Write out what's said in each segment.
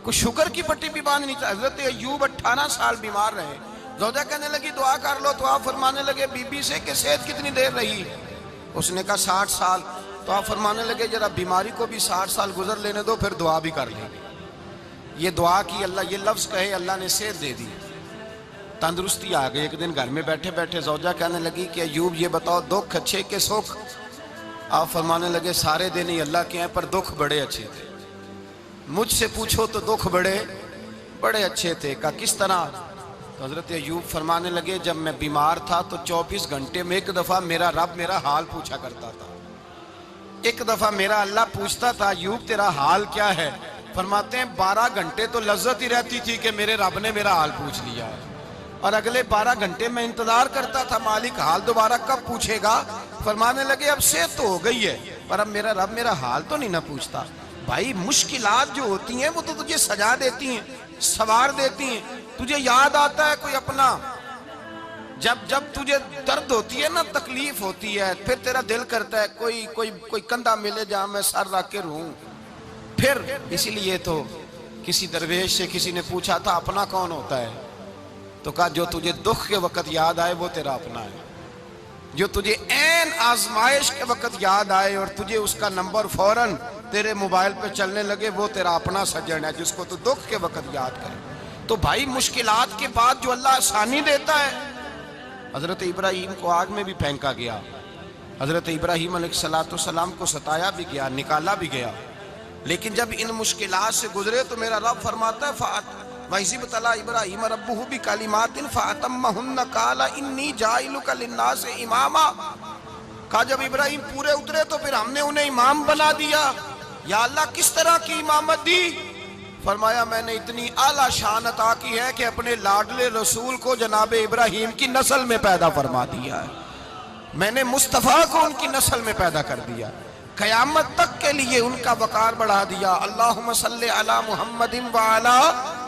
کوئی شکر کی پٹی بھی باندھ نہیں تھا. حضرت ایوب 18 سال بیمار رہے. زوجہ کہنے لگی دعا کر لو, تو آپ فرمانے لگے بی بی سے کہ صحت کتنی دیر رہی؟ اس نے کہا 60 سال. تو آپ فرمانے لگے ذرا بیماری کو بھی 60 سال گزر لینے دو, پھر دعا بھی کر لیں گے. یہ دعا کی, اللہ یہ لفظ کہے, اللہ نے صحت دے دی, تندرستی آ گئی. ایک دن گھر میں بیٹھے بیٹھے زوجہ کہنے لگی کہ ایوب یہ بتاؤ دکھ اچھے کہ سکھ؟ آپ فرمانے لگے سارے دن ہی اللہ کے ہیں, پر دکھ بڑے اچھے تھے. مجھ سے پوچھو تو دکھ بڑے اچھے تھے. کہا کس طرح؟ تو حضرت ایوب فرمانے لگے جب میں بیمار تھا تو 24 گھنٹے میں ایک دفعہ میرا رب میرا حال پوچھا کرتا تھا. ایک دفعہ میرا اللہ پوچھتا تھا ایوب تیرا حال کیا ہے؟ فرماتے ہیں 12 گھنٹے تو لذت ہی رہتی تھی کہ میرے رب نے میرا حال پوچھ لیا ہے, اور اگلے 12 گھنٹے میں انتظار کرتا تھا مالک حال دوبارہ کب پوچھے گا. فرمانے لگے اب صحت تو ہو گئی ہے, پر اب میرا رب میرا حال تو نہیں نہ پوچھتا. بھائی مشکلات جو ہوتی ہیں وہ تو تجھے سجا دیتی ہیں, سوار دیتی ہیں. تجھے یاد آتا ہے کوئی اپنا, جب تجھے درد ہوتی ہے نا, تکلیف ہوتی ہے, پھر تیرا دل کرتا ہے کوئی کندھا ملے جہاں میں سر رکھ کے رہوں. پھر اسی لیے تو کسی درویش سے کسی نے پوچھا تھا اپنا کون ہوتا ہے؟ تو کہا جو تجھے دکھ کے وقت یاد آئے وہ تیرا اپنا ہے. جو تجھے عین آزمائش کے وقت یاد آئے اور تجھے اس کا نمبر فوراً تیرے موبائل پہ چلنے لگے, وہ تیرا اپنا سجن ہے جس کو تو دکھ کے وقت یاد کرے. تو بھائی مشکلات کے بعد جو اللہ آسانی دیتا ہے. حضرت ابراہیم کو آگ میں بھی پھینکا گیا, حضرت ابراہیم علیہ السلام کو ستایا بھی گیا, نکالا بھی گیا, لیکن جب ان مشکلات سے گزرے تو میرا رب فرماتا ہے وَإِذِ ابْتَلَىٰ إِبْرَاهِيمَ رَبُّهُ بِكَلِمَاتٍ فَأَتَمَّهُنَّ قَالَ إِنِّي جَاعِلُكَ لِلنَّاسِ إِمَامًا. کہا جب ابراہیم پورے اترے تو پھر ہم نے انہیں امام بنا دیا. یا اللہ کس طرح کی امامت دی؟ فرمایا میں نے اتنی اعلیٰ شان عطا کی ہے کہ اپنے لاڈلے رسول کو جناب ابراہیم کی نسل میں پیدا فرما دیا ہے. میں نے مصطفیٰ کو ان کی نسل میں پیدا کر دیا, قیامت تک کے لیے ان کا وقار بڑھا دیا. اللہم صلی علی محمد وعلی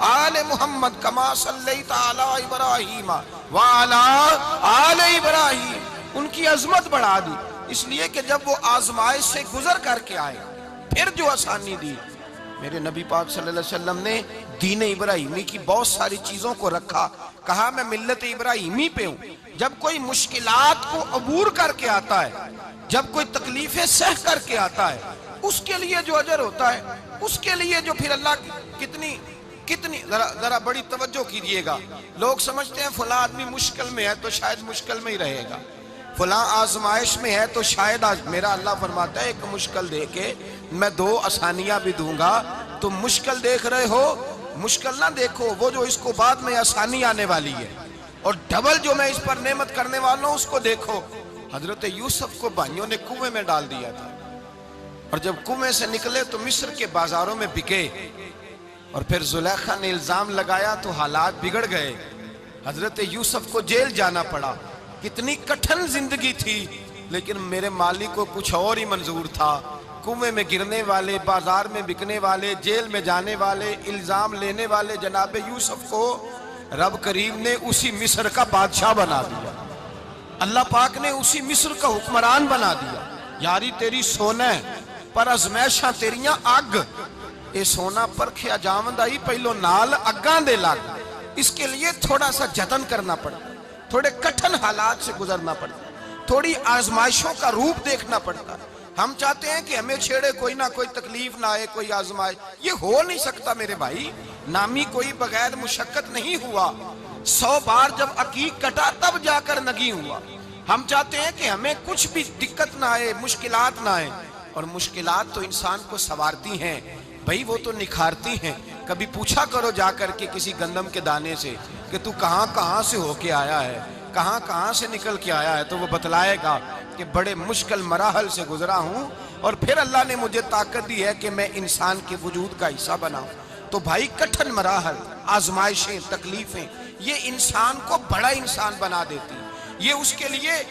آل محمد کما صلیت علی ابراہیم وعلی آل ابراہیم. ان کی عظمت بڑھا دی, اس لیے کہ جب وہ آزمائش سے گزر کر کے آئے پھر جو آسانی دی. میرے نبی پاک صلی اللہ علیہ وسلم نے دین ابراہیمی کی بہت ساری چیزوں کو رکھا, کہا میں ملت ابراہیمی پہ ہوں. جب کوئی مشکلات کو عبور کر کے آتا ہے, جب کوئی تکلیفیں سہ کر کے آتا ہے, اس کے لیے جو اجر ہوتا ہے, اس کے لیے جو پھر اللہ کتنی ذرا بڑی توجہ کیجئے گا. لوگ سمجھتے ہیں فلاں آدمی مشکل میں ہے تو شاید مشکل میں ہی رہے گا, فلاں آزمائش میں ہے تو شاید میرا اللہ فرماتا ہے ایک مشکل دے کے میں 2 آسانیاں بھی دوں گا. تم مشکل دیکھ رہے ہو, مشکل نہ دیکھو, وہ جو اس کو بعد میں آسانی آنے والی ہے, اور ڈبل جو میں اس پر نعمت کرنے والا ہوں اس کو دیکھو. حضرت یوسف کو بھائیوں نے کنویں میں ڈال دیا تھا, اور جب کنویں سے نکلے تو مصر کے بازاروں میں بکے, اور پھر زلیخا نے الزام لگایا تو حالات بگڑ گئے. حضرت یوسف کو جیل جانا پڑا. کتنی کٹھن زندگی تھی, لیکن میرے مالک کو کچھ اور ہی منظور تھا. کنویں میں گرنے والے, بازار میں بکنے والے, جیل میں جانے والے, الزام لینے والے جناب یوسف کو رب کریم نے اسی مصر کا بادشاہ بنا دیا. اللہ پاک نے اسی مصر کا حکمران بنا دیا. یاری تیری سونا ہے پر ازمیشاں تیریاں اگ, اے سونا پرکھیا جاوند آئی پہلو نال اگاں دے لگ. اس کے لیے تھوڑا سا جتن کرنا پڑتا, تھوڑے کٹھن حالات سے گزرنا پڑتا, تھوڑی آزمائشوں کا روپ دیکھنا پڑتا. ہم چاہتے ہیں کہ ہمیں چھیڑے کوئی نہ کوئی تکلیف نہ آئے, کوئی آزمائش. یہ ہو نہیں سکتا میرے بھائی, نامی کوئی بغیر مشقت نہیں ہوا. 100 بار جب عقیق کٹا تب جا کر نگی ہوا. ہم چاہتے ہیں کہ ہمیں کچھ بھی دقت نہ آئے, مشکلات نہ آئے, اور مشکلات تو انسان کو سنوارتی ہیں بھائی, وہ تو نکھارتی ہیں. کبھی پوچھا کرو جا کر کے کسی گندم کے دانے سے کہ تو کہاں سے ہو کے آیا ہے, کہاں سے نکل کے آیا ہے, تو وہ بتلائے گا کہ بڑے مشکل مراحل سے گزرا ہوں, اور پھر اللہ نے مجھے طاقت دی ہے کہ میں انسان کے وجود کا حصہ بناؤں. تو بھائی کٹھن مراحل, آزمائشیں, تکلیفیں, یہ انسان کو بڑا انسان بنا دیتی, یہ اس کے لیے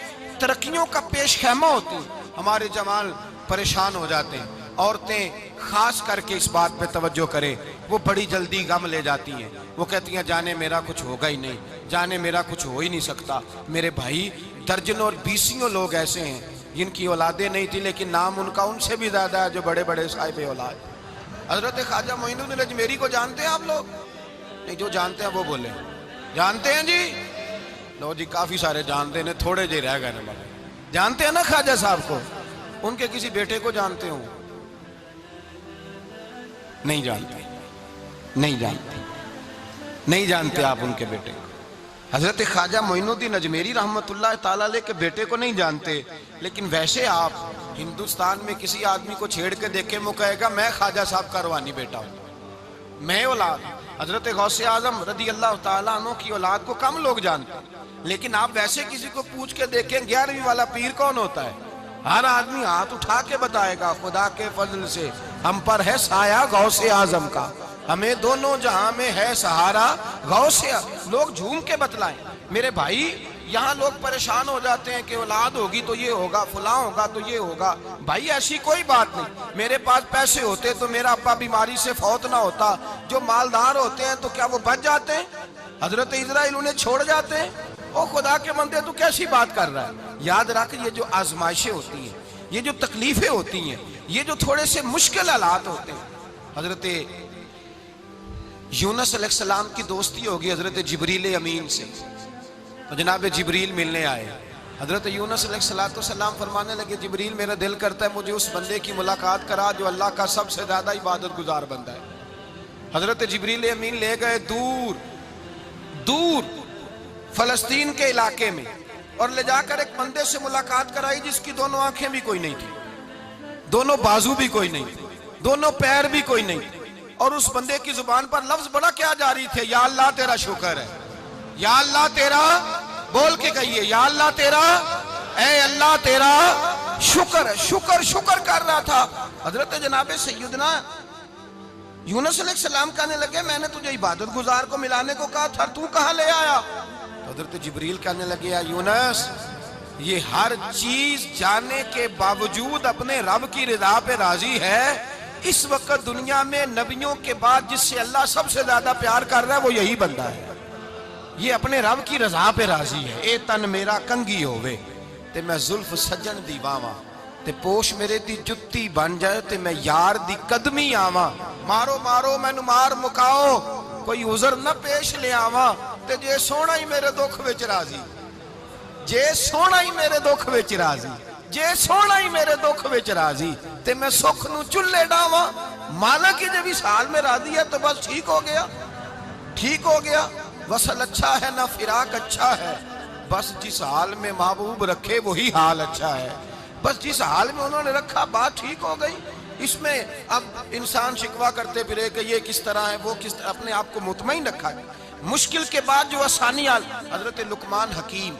ترقیوں کا پیش خیمہ ہوتی. ہمارے جوان پریشان ہو جاتے ہیں, عورتیں خاص کر کے اس بات پہ توجہ کریں, وہ بڑی جلدی غم لے جاتی ہیں. وہ کہتی ہیں جانے میرا کچھ ہوگا ہی نہیں, جانے میرا کچھ ہو ہی نہیں سکتا. میرے بھائی درجنوں اور بیسیوں لوگ ایسے ہیں جن کی اولادیں نہیں تھی لیکن نام ان کا ان سے بھی زیادہ ہے جو بڑے بڑے صاحب اولاد. حضرت خواجہ معین الدین اجمیری کو جانتے ہیں آپ لوگ؟ نہیں، جو جانتے ہیں وہ بولے جانتے ہیں جی؟ لو جی، کافی سارے جانتے ہیں، تھوڑے جی رہ گئے نا۔ جانتے ہیں نا خواجہ صاحب کو؟ ان کے کسی بیٹے کو جانتے ہوں؟ نہیں جانتے، نہیں جانتے، نہیں جانتے آپ ان کے بیٹے کو۔ حضرت خواجہ معین الدین اجمیری رحمت اللہ تعالیٰ علیہ کے بیٹے کو نہیں جانتے، لیکن ویسے آپ ہندوستان میں کسی آدمی کو چھیڑ کے دیکھیں، وہ کہے گا میں خواجہ صاحب کا روحانی بیٹا ہوں، میں اولاد۔ حضرت غوث اعظم رضی اللہ تعالیٰ عنہ کی اولاد کو کم لوگ جانتے ہیں، لیکن آپ ویسے کسی کو پوچھ کے دیکھیں 11ویں والا پیر کون ہوتا ہے، ہر آدمی ہاتھ اٹھا کے بتائے گا خدا کے فضل سے ہم پر ہے سایہ غوث اعظم کا، ہمیں دونوں جہاں میں ہے سہارا غوث اعظم۔ لوگ جھوم کے بتلائیں۔ میرے بھائی، یہاں لوگ پریشان ہو جاتے ہیں کہ اولاد ہوگی تو یہ ہوگا، فلاں ہوگا تو یہ ہوگا۔ بھائی ایسی کوئی بات نہیں۔ میرے پاس پیسے ہوتے تو میرا ابا بیماری سے فوت نہ ہوتا۔ جو مالدار ہوتے ہیں تو کیا وہ بچ جاتے ہیں؟ حضرت اسرائیل انہیں چھوڑ جاتے ہیں؟ او خدا کے بندے، تو کیسی بات کر رہا ہے؟ یاد رکھ، یہ جو آزمائشیں ہوتی ہیں، یہ جو تکلیفیں ہوتی ہیں، یہ جو تھوڑے سے مشکل حالات ہوتے ہیں۔ حضرت یونس علیہ السلام کی دوستی ہوگی حضرت جبریل امین سے، تو جناب جبریل ملنے آئے۔ حضرت یونس علیہ السلام فرمانے لگے جبریل میرا دل کرتا ہے مجھے اس بندے کی ملاقات کرا جو اللہ کا سب سے زیادہ عبادت گزار بندہ ہے۔ حضرت جبریل امین لے گئے دور دور فلسطین کے علاقے میں، اور لے جا کر ایک بندے سے ملاقات کرائی جس کی دونوں آنکھیں بھی کوئی نہیں تھی، دونوں بازو بھی کوئی نہیں تھی، دونوں پیر بھی کوئی نہیں تھی، اور اس بندے کی زبان پر لفظ بڑا کیا جاری تھے، یا اللہ تیرا شکر ہے، یا اللہ تیرا، بول کے کہیے یا اللہ تیرا، اے اللہ تیرا شکر ہے۔ شکر شکر کر رہا تھا۔ حضرت جناب سیدنا یونس علیہ السلام کہنے لگے میں نے تجھے عبادت گزار کو ملانے کو کہا تھا، تو کہاں لے آیا؟ حضرت جبریل کہنے لگے یا یونس، یہ ہر چیز جانے کے باوجود اپنے رب کی رضا پہ راضی ہے۔ اس وقت دنیا میں نبیوں کے بعد جس سے اللہ سب سے زیادہ پیار کر رہا ہے وہ یہی بندہ ہے، یہ اپنے رب کی رضا پہ راضی ہے۔ اے تن میرا کنگی ہووے تے میں زلف سجن دی واواں، تے پوش میرے دی جتی بن جائے تے میں یار دی قدمی آواں، مارو مارو مینو مار مکاؤ کوئی عذر نہ پیش لے آواں، تے جے سونا ہی میرے دکھ وچ راضی، جے سونا ہی میرے دکھ وچ راضی، جے سونا ہی میرے دکھ وچ راضی، تے میں سکھ نو چلے ڈاواں۔ مالک جب اس حال میں راضی ہے تو بس ٹھیک ہو گیا، ٹھیک ہو گیا۔ وصل اچھا ہے نہ فراق اچھا ہے، بس جس حال میں محبوب رکھے وہی حال اچھا ہے، بس جس حال میں انہوں نے رکھا بات ٹھیک ہو گئی۔ اس میں اب انسان شکوہ کرتے پھرے کہ یہ کس طرح ہے وہ کس طرح، اپنے آپ کو مطمئن رکھا ہے۔ مشکل کے بعد جو آسانی حضرت لقمان حکیم،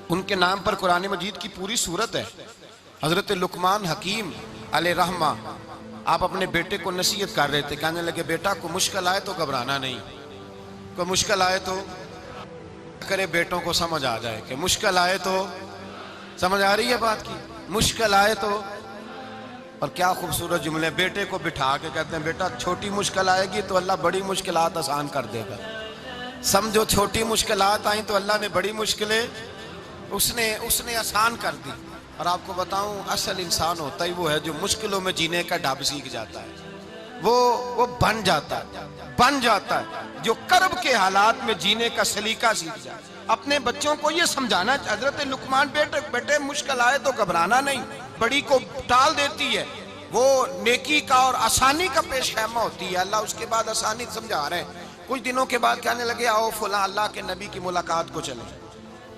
ان کے نام پر قرآن مجید کی پوری سورت ہے۔ حضرت لقمان حکیم علیہ رحمہ آپ اپنے بیٹے کو نصیحت کر رہے تھے، کہنے لگے بیٹا کو مشکل آئے تو گھبرانا نہیں، کوئی مشکل آئے تو کرے بیٹوں کو سمجھ آ جائے کہ مشکل آئے تو، سمجھ آ رہی ہے بات کی، مشکل آئے تو۔ اور کیا خوبصورت جملے، بیٹے کو بٹھا کے کہتے ہیں بیٹا چھوٹی مشکل آئے گی تو اللہ بڑی مشکلات آسان کر دے گا، سمجھو چھوٹی مشکلات آئیں تو اللہ نے بڑی مشکلیں اس نے آسان کر دی۔ اور آپ کو بتاؤں اصل انسان ہوتا ہی وہ ہے جو مشکلوں میں جینے کا ڈھب سیکھ جاتا ہے، وہ بن جاتا ہے جو کرب کے حالات میں جینے کا سلیقہ سیکھ جائے۔ اپنے بچوں کو یہ سمجھانا، حضرت لقمان بیٹے مشکل آئے تو گھبرانا نہیں، بڑی کو ٹال دیتی ہے، وہ نیکی کا اور آسانی کا پیش خیمہ ہوتی ہے، اللہ اس کے بعد آسانی سمجھا رہے ہیں۔ کچھ دنوں کے بعد کہنے لگے آؤ فلاں اللہ کے نبی کی ملاقات کو چلیں،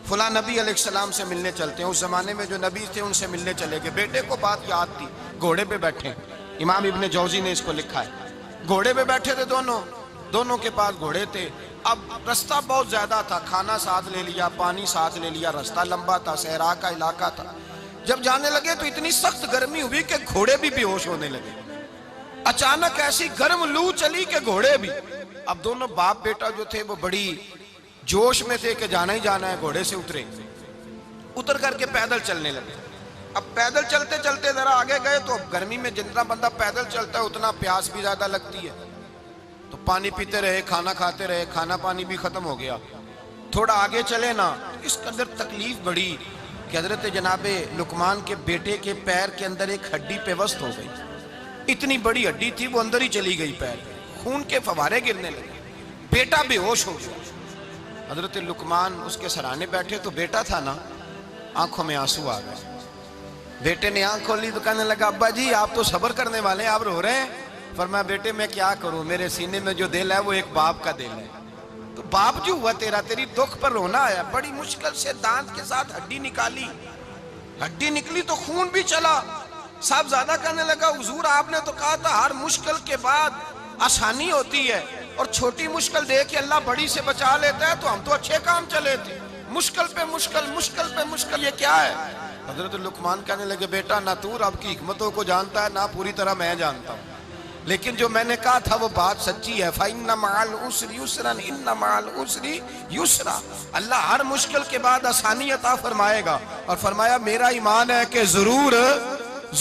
فلاں نبی علیہ السلام سے ملنے چلتے ہیں۔ اس زمانے میں جو نبی تھے ان سے ملنے چلے گئے۔ بیٹے کو بات یاد تھی، گھوڑے پہ بیٹھے، امام ابن جوزی نے اس کو لکھا ہے، گھوڑے پہ بیٹھے تھے دونوں کے پاس گھوڑے تھے۔ اب رستہ بہت زیادہ تھا، کھانا ساتھ لے لیا، پانی ساتھ لے لیا، رستہ لمبا تھا، صحرا کا علاقہ تھا۔ جب جانے لگے تو اتنی سخت گرمی ہوئی کہ گھوڑے بھی بے ہوش ہونے لگے، اچانک ایسی گرم لو چلی کہ گھوڑے بھی۔ اب دونوں باپ بیٹا جو تھے وہ بڑی جوش میں تھے کہ جانا ہی جانا ہے، گھوڑے سے اتر کر کے پیدل چلنے لگے۔ اب پیدل چلتے چلتے ذرا آگے گئے تو گرمی میں جتنا بندہ پیدل چلتا ہے اتنا پیاس بھی زیادہ لگتی ہے، تو پانی پیتے رہے، کھانا کھاتے رہے، کھانا پانی بھی ختم ہو گیا۔ تھوڑا آگے چلے نا، اس قدر تکلیف بڑھی کہ حضرت جناب لقمان کے بیٹے کے پیر کے اندر ایک ہڈی پیوست ہو گئی، اتنی بڑی ہڈی تھی وہ اندر ہی چلی گئی پیر، خون کے فوارے گرنے لگے، بیٹا بے ہوش ہو گیا۔ حضرت لقمان اس کے سرانے بیٹھے تو بیٹا تھا نا، آنکھوں میں آنسو آ گئے۔ بیٹے نے آنکھ کھولی تو کہنے لگا ابا جی آپ تو صبر کرنے والے ہیں، آپ رو رہے ہیں؟ فرمایا بیٹے میں کیا کروں، میرے سینے میں جو دل ہے وہ ایک باپ کا دل ہے، تو باپ جو ہوا تیرا، تیری دکھ پر رونا آیا۔ بڑی مشکل سے دانت کے ساتھ ہڈی نکالی، ہڈی نکلی تو خون بھی چلا۔ صاحب زیادہ کہنے لگا حضور آپ نے تو کہا تھا ہر مشکل کے بعد آسانی ہوتی ہے، اور چھوٹی مشکل دے کے اللہ بڑی سے بچا لیتا ہے، تو ہم تو اچھے کام چلے تھے، مشکل پہ مشکل، مشکل پہ مشکل، یہ کیا ہے؟ حضرت لقمان کہنے لگے بیٹا نہ تو رب کی حکمتوں کو جانتا ہے نہ پوری طرح میں جانتا ہوں، لیکن جو میں نے کہا تھا وہ بات سچی ہے۔ فَإِنَّ مَعَ الْعُسْرِ يُسْرًا إِنَّ مَعَ الْعُسْرِ يُسْرًا، اللہ ہر مشکل کے بعد آسانی عطا فرمائے گا، اور فرمایا میرا ایمان ہے کہ ضرور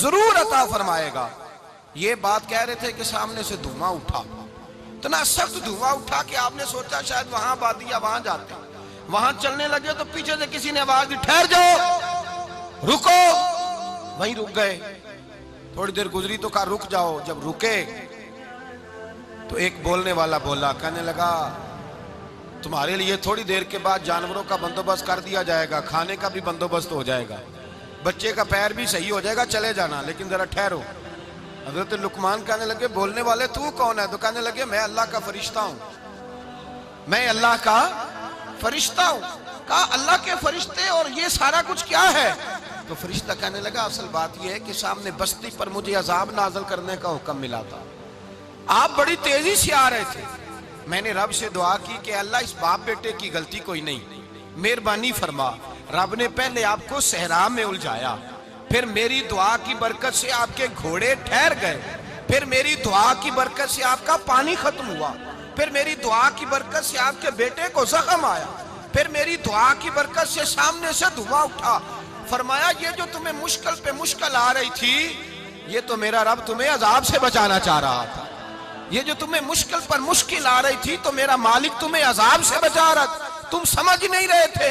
ضرور عطا فرمائے گا۔ یہ بات کہہ رہے تھے کہ سامنے سے دھواں اٹھا، اتنا سخت دھواں اٹھا کہ آپ نے سوچا شاید وہاں بادیا وہاں جاتے، وہاں چلنے لگے تو پیچھے سے کسی نے آواز دی ٹھہر جاؤ، رکو، وہیں رک گئے۔ تھوڑی دیر گزری تو کہا رک جاؤ، جب رکے تو ایک بولنے والا بولا، کہنے لگا تمہارے لیے تھوڑی دیر کے بعد جانوروں کا بندوبست کر دیا جائے گا، کھانے کا بھی بندوبست ہو جائے گا، بچے کا پیر بھی صحیح ہو جائے گا، چلے جانا لیکن ذرا ٹھہرو۔ حضرت لقمان کہنے لگے بولنے والے تو کون ہے؟ تو کہنے لگے میں اللہ کا فرشتہ ہوں، میں اللہ کا فرشتہ ہوں۔ کہا اللہ کے فرشتے اور یہ سارا کچھ کیا ہے؟ تو فرشتہ کہنے لگا اصل بات یہ ہے کہ سامنے بستی پر مجھے عذاب نازل کرنے کا حکم ملا تھا، آپ بڑی تیزی سے آ رہے تھے، میں نے رب سے دعا کی کہ اللہ اس باپ بیٹے کی غلطی کوئی نہیں، مہربانی فرما۔ رب نے پہلے آپ کو صحرا میں الجھایا، پھر میری دعا کی برکت سے آپ کے گھوڑے ٹھہر گئے، پھر میری دعا کی برکت سے آپ کا پانی ختم ہوا، پھر میری دعا کی برکت سے آپ کے بیٹے کو زخم آیا، پھر میری دعا کی برکت سے سامنے سے دھواں اٹھا۔ فرمایا یہ جو تمہیں مشکل پہ مشکل آ رہی تھی، یہ تو میرا رب تمہیں عذاب سے بچانا چاہ رہا تھا، یہ جو تمہیں مشکل پر مشکل آ رہی تھی تو میرا مالک تمہیں عذاب سے بچا رہا تھا، تم سمجھ نہیں رہے تھے۔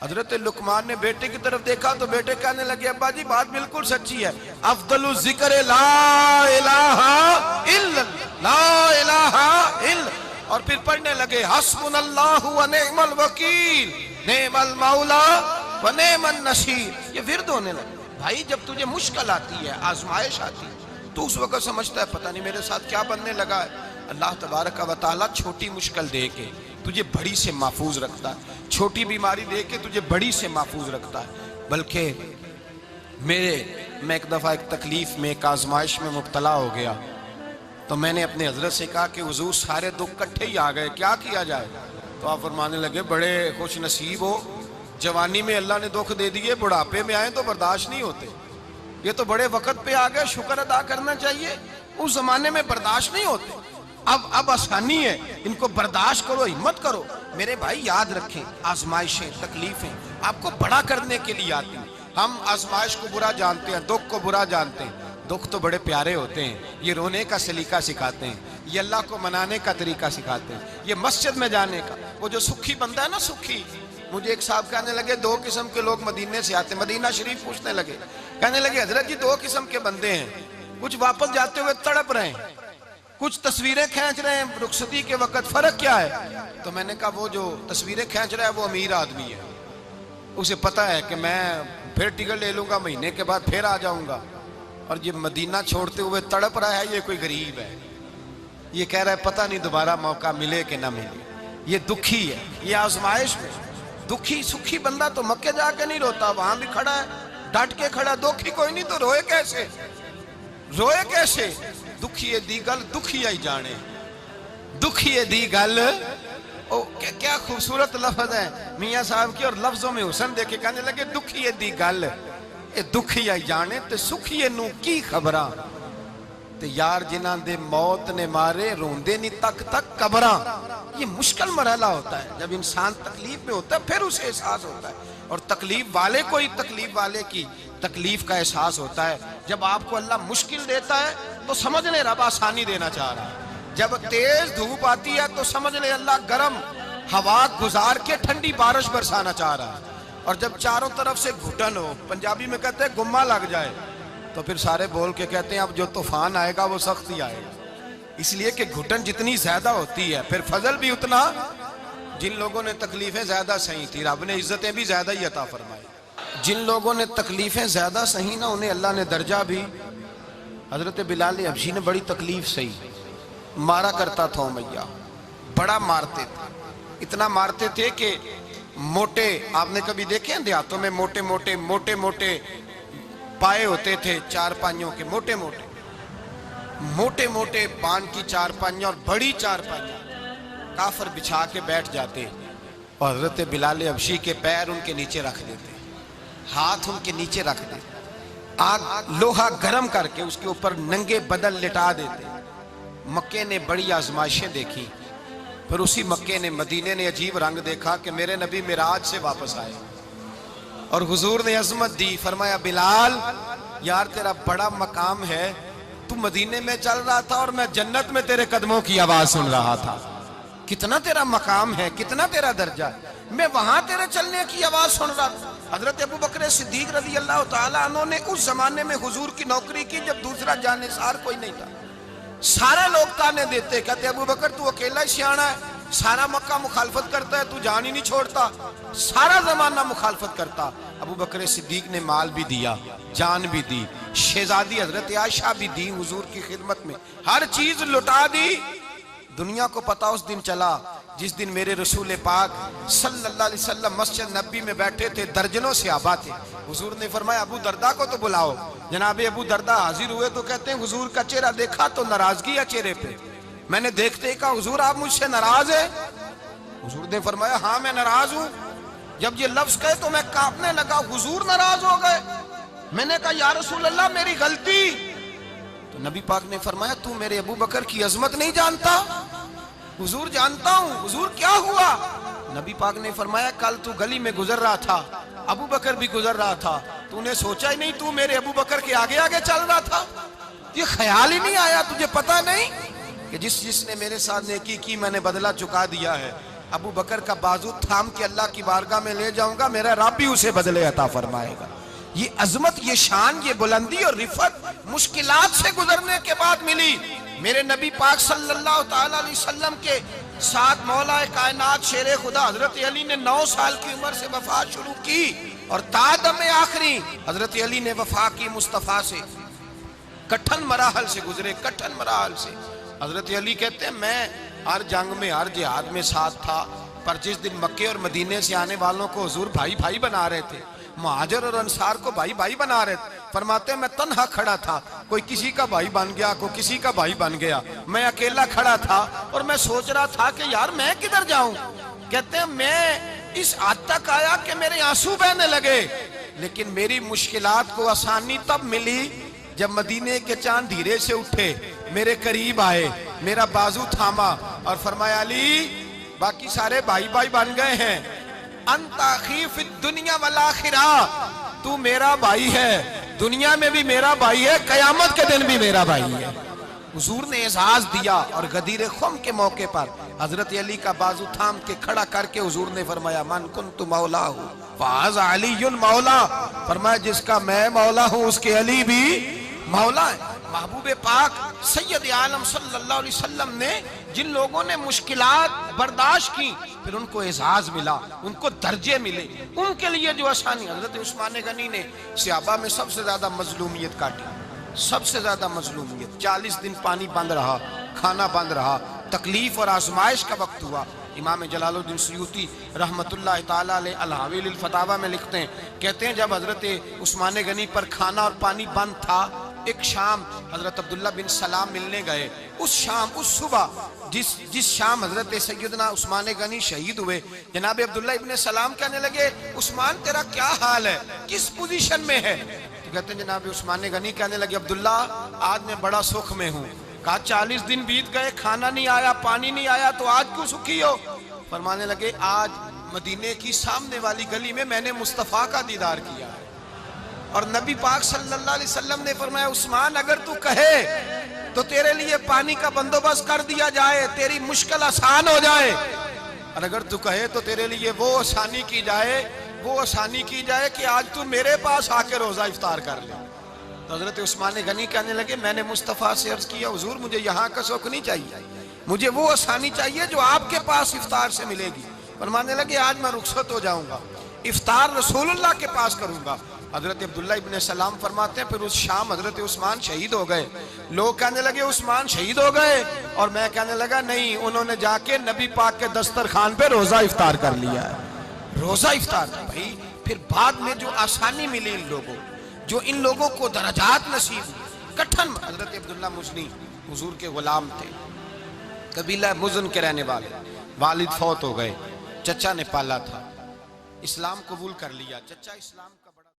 حضرت لقمان نے بیٹے کی طرف دیکھا تو بیٹے کہنے لگے ابا جی بات بالکل سچی ہے، افضل الذکر لا الہ الا لا الہ الا، اور پھر پڑھنے لگے حسبنا اللہ و نعم الوکیل نعم المولا و نعم النصیر۔ یہ ورد ہونے لگے۔ بھائی جب تجھے مشکل آتی ہے، آزمائش آتی ہے، تو اس وقت سمجھتا ہے پتہ نہیں میرے ساتھ کیا بننے لگا ہے۔ اللہ تبارک و تعالیٰ چھوٹی مشکل دے کے تجھے بڑی سے محفوظ رکھتا ہے، چھوٹی بیماری دے کے تجھے بڑی سے محفوظ رکھتا ہے۔ بلکہ میں ایک دفعہ ایک تکلیف میں ایک آزمائش میں مبتلا ہو گیا، تو میں نے اپنے حضرت سے کہا کہ حضور سارے دکھ کٹھے ہی آ گئے، کیا کیا جائے؟ تو آپ فرمانے لگے بڑے خوش نصیب ہو، جوانی میں اللہ نے دکھ دے دیے، بڑھاپے میں آئے تو برداشت نہیں ہوتے، یہ تو بڑے وقت پہ آ گئے، شکر ادا کرنا چاہیے، اس زمانے میں برداشت نہیں ہوتے، اب آسانی ہے، ان کو برداشت کرو، ہمت کرو۔ میرے بھائی یاد رکھیں آزمائشیں تکلیفیں آپ کو بڑا کرنے کے لیے آتی ہیں۔ ہم آزمائش کو برا جانتے ہیں، دکھ کو برا جانتے ہیں، دکھ تو بڑے پیارے ہوتے ہیں، یہ رونے کا سلیقہ سکھاتے ہیں، یہ اللہ کو منانے کا طریقہ سکھاتے ہیں، یہ مسجد میں جانے کا۔ وہ جو سکھی بندہ ہے نا سکھی، مجھے ایک صاحب کہنے لگے دو قسم کے لوگ مدینے سے آتے ہیں، مدینہ شریف پوچھنے لگے، کہنے لگے حضرت جی دو قسم کے بندے ہیں، کچھ واپس جاتے ہوئے تڑپ رہے ہیں، کچھ تصویریں کھینچ رہے ہیں رخصتی کے وقت، فرق کیا ہے؟ تو میں نے کہا وہ جو تصویریں کھینچ رہا ہے وہ امیر آدمی ہے، اسے پتہ ہے کہ میں پھر ٹکٹ لے لوں گا، مہینے کے بعد پھر آ جاؤں گا، اور یہ مدینہ چھوڑتے ہوئے تڑپ رہا ہے، یہ کوئی غریب ہے، یہ کہہ رہا ہے پتہ نہیں دوبارہ موقع ملے کہ نہ ملے، یہ دکھی ہے، یہ آزمائش میں دکھی۔ سکھی بندہ تو مکے جا کے نہیں روتا، وہاں بھی کھڑا ہے ڈٹ کے کھڑا، دکھی کوئی نہیں تو روئے کیسے؟ روئے کیسے؟ دکھیے دی گل دکھیا ہی جانے، دکھیے دی گل، کیا خوبصورت لفظ ہے میاں صاحب کی، اور لفظوں میں حسن دیکھے، کہنے لگے دکھیے دی گل اے دکھیا ہی جانے تے سکھیے نو کی خبراں، تے یار جنہاں دے موت نے مارے روندے نہیں تک تک قبراں۔ یہ مشکل مرحلہ ہوتا ہے، جب انسان تکلیف میں ہوتا ہے پھر اسے احساس ہوتا ہے، اور تکلیف والے کو ہی تکلیف والے کی تکلیف کا احساس ہوتا ہے۔ جب آپ کو اللہ مشکل دیتا ہے تو سمجھ لیں رب آسانی دینا چاہ رہا ہے، جب تیز دھوپ آتی ہے تو سمجھ لیں اللہ گرم ہوا گزار کے ٹھنڈی بارش برسانا چاہ رہا ہے، اور جب چاروں طرف سے گھٹن ہو، پنجابی میں کہتے ہیں گمہ لگ جائے، تو پھر سارے بول کے کہتے ہیں اب جو طوفان آئے گا وہ سخت ہی آئے گا، اس لیے کہ گھٹن جتنی زیادہ ہوتی ہے پھر فضل بھی اتنا۔ جن لوگوں نے تکلیفیں زیادہ سہی تھی رب نے عزتیں بھی زیادہ ہی عطا فرمائی، جن لوگوں نے تکلیفیں زیادہ سہی نا انہیں اللہ نے درجہ بھی۔ حضرت بلال حبشی نے بڑی تکلیف سہی، مارا کرتا تھا امیہ، بڑا مارتے تھے، اتنا مارتے تھے کہ موٹے، آپ نے کبھی دیکھے ہیں دیہاتوں میں موٹے موٹے پائے ہوتے تھے چار پائیوں کے، موٹے موٹے بان کی چار پائیاں اور بڑی چار پائیاں کافر بچھا کے بیٹھ جاتے اور حضرت بلال حبشی کے پیر ان کے نیچے رکھ دیتے، ہاتھ ان کے نیچے رکھ دیتے، آگ لوہا گرم کر کے اس کے اوپر ننگے بدن لٹا دیتے۔ مکے نے بڑی آزمائشیں دیکھی، پھر اسی مکے نے مدینے نے عجیب رنگ دیکھا کہ میرے نبی معراج سے واپس آئے اور حضور نے عظمت دی، فرمایا بلال یار تیرا بڑا مقام ہے، تو مدینے میں چل رہا تھا اور میں جنت میں تیرے قدموں کی آواز سن رہا تھا، کتنا تیرا مقام ہے، کتنا تیرا درجہ ہے، میں وہاں تیرے چلنے کی آواز سن رہا تھا۔ حضرت ابو بکر صدیق رضی اللہ تعالیٰ عنہ نے اس زمانے میں حضور کی نوکری کی جب دوسرا جانثار کوئی نہیں تھا، سارے لوگ تانے دیتے، کہتے ابو بکر تو اکیلا ہی سیانا ہے، سارا مکہ مخالفت کرتا ہے، تو جان ہی نہیں چھوڑتا، سارا زمانہ مخالفت کرتا۔ ابو بکر صدیق نے مال بھی دیا، جان بھی دی، شہزادی حضرت عائشہ بھی دی حضور کی خدمت میں، ہر چیز لٹا دی۔ دنیا کو پتا اس دن چلا جس دن میرے رسول پاک صلی اللہ علیہ وسلم مسجد نبی میں بیٹھے تھے، درجنوں صحابہ تھے، حضور نے فرمایا ابو دردہ کو تو بلاؤ۔ جناب ابو دردہ حاضر ہوئے تو کہتے ہیں حضور کا چہرہ دیکھا تو ناراضگی ہے چہرے پہ، میں نے دیکھتے ہی کہا حضور آپ مجھ سے ناراض ہیں؟ حضور نے فرمایا ہاں میں ناراض ہوں۔ جب یہ لفظ کہے تو میں کانپنے لگا، حضور ناراض ہو گئے؟ میں نے کہا یا رسول اللہ میری غلطی۔ تو نبی پاک نے فرمایا تو میرے ابو بکر کی عظمت نہیں جانتا؟ حضور جانتا ہوں۔ حضور کیا ہوا؟ نبی پاک نے فرمایا کل تو گلی میں گزر رہا تھا، ابو بکر بھی گزر رہا تھا، تو نے سوچا ہی نہیں تو میرے ابو بکر کے آگے آگے چل رہا تھا، یہ خیال ہی نہیں آیا، تجھے پتا نہیں کہ جس نے میرے ساتھ نیکی کی میں نے بدلہ چکا دیا ہے، ابو بکر کا بازو تھام کے اللہ کی بارگاہ میں لے جاؤں گا، میرا رب بھی اسے بدلے عطا فرمائے گا۔ یہ عظمت، یہ شان، یہ بلندی اور رفعت مشکلات سے گزرنے کے بعد ملی۔ میرے نبی پاک صلی اللہ تعالیٰ علیہ وسلم کے ساتھ مولا کائنات شیر خدا حضرت علی نے 9 سال کی عمر سے وفات شروع کی اور تا دم آخری حضرت علی نے وفا کی مصطفیٰ سے، کٹھن مراحل سے گزرے، کٹھن مراحل سے۔ حضرت علی کہتے ہیں میں ہر جنگ میں ہر جہاد میں ساتھ تھا، پر جس دن مکے اور مدینے سے آنے والوں کو حضور بھائی بھائی بنا رہے تھے، مہاجر اور انصار کو بھائی بھائی بنا رہے تھے، فرماتے ہیں میں تنہا کھڑا تھا، کوئی کسی کا بھائی بن گیا، کوئی کسی کا بھائی بن گیا، میں اکیلا کھڑا تھا اور میں سوچ رہا تھا کہ یار میں کدھر جاؤں۔ کہتے ہیں میں اس حد تک آیا کہ میرے آنسو بہنے لگے، لیکن میری مشکلات کو آسانی تب ملی جب مدینے کے چاند دھیرے سے اٹھے، میرے قریب آئے، میرا بازو تھاما اور فرمایا علی باقی سارے بھائی بھائی بن گئے ہیں، انت اخی فی الدنیا والآخرہ، تو میرا بھائی ہے، دنیا میں بھی میرا بھائی ہے، قیامت کے دن بھی میرا بھائی ہے۔ حضور نے اعزاز دیا اور غدیر خم کے موقع پر حضرت علی کا بازو تھام کے کھڑا کر کے حضور نے فرمایا من کنت مولا ہوں فہذا علی مولا، فرمایا جس کا میں مولا ہوں اس کے علی بھی مولا ہے۔ محبوب پاک سید عالم صلی اللہ علیہ وسلم نے جن لوگوں نے مشکلات برداشت کی پھر ان کو اعزاز ملا، ان کو درجے ملے، ان کے لیے جو آسانی۔ حضرت عثمان غنی نے صحابہ میں سب سے زیادہ مظلومیت کاٹی، سب سے زیادہ مظلومیت، 40 دن پانی بند رہا، کھانا بند رہا، تکلیف اور آزمائش کا وقت ہوا۔ امام جلال الدین سیوطی رحمت اللہ تعالیٰ علیہ الحاوی الفتاوی میں لکھتے ہیں، کہتے ہیں جب حضرت عثمان غنی پر کھانا اور پانی بند تھا، ایک شام حضرت عبداللہ بن سلام ملنے گئے، اس شام، اس صبح جس شام حضرت سیدنا عثمان غنی شہید ہوئے، جناب عبداللہ ابن سلام کہنے لگے عثمان تیرا کیا حال ہے، کس پوزیشن میں ہے؟ تو کہتے ہیں جناب عثمان غنی کہنے لگے عبداللہ آج میں بڑا سکھ میں ہوں۔ کہا 40 دن بیت گئے، کھانا نہیں آیا، پانی نہیں آیا، تو آج کیوں سکھی ہو؟ فرمانے لگے آج مدینے کی سامنے والی گلی میں نے مصطفیٰ کا دیدار کیا ہے، اور نبی پاک صلی اللہ علیہ وسلم نے فرمایا عثمان اگر تو کہے تو تیرے لیے پانی کا بندوبست کر دیا جائے، تیری مشکل آسان ہو جائے، اور اگر تو کہے تو تیرے لیے وہ آسانی کی جائے کہ آج تو میرے پاس آ کے روزہ افطار کر لے۔ تو حضرت عثمان غنی کہنے لگے میں نے مصطفیٰ سے عرض کیا حضور مجھے یہاں کا سکھ نہیں چاہیے، مجھے وہ آسانی چاہیے جو آپ کے پاس افطار سے ملے گی۔ فرمانے لگے آج میں رخصت ہو جاؤں گا، افطار رسول اللہ کے پاس کروں گا۔ حضرت عبداللہ ابن سلام فرماتے ہیں پھر اس شام حضرت عثمان شہید ہو گئے۔ لوگ کہنے لگے عثمان شہید ہو گئے، اور میں کہنے لگا نہیں، انہوں نے جا کے نبی پاک کے دسترخوان پہ روزہ افطار کر لیا ہے۔ روزہ افطار بھائی، پھر بعد میں جو آسانی ملی ان لوگوں، جو ان لوگوں کو درجات نصیب ہوئی۔ کٹھن حضرت عبداللہ مزنی حضور کے غلام تھے، قبیلہ مزن کے رہنے والے، والد فوت ہو گئے، چچا نے پالا تھا، اسلام قبول کر لیا، چچا اسلام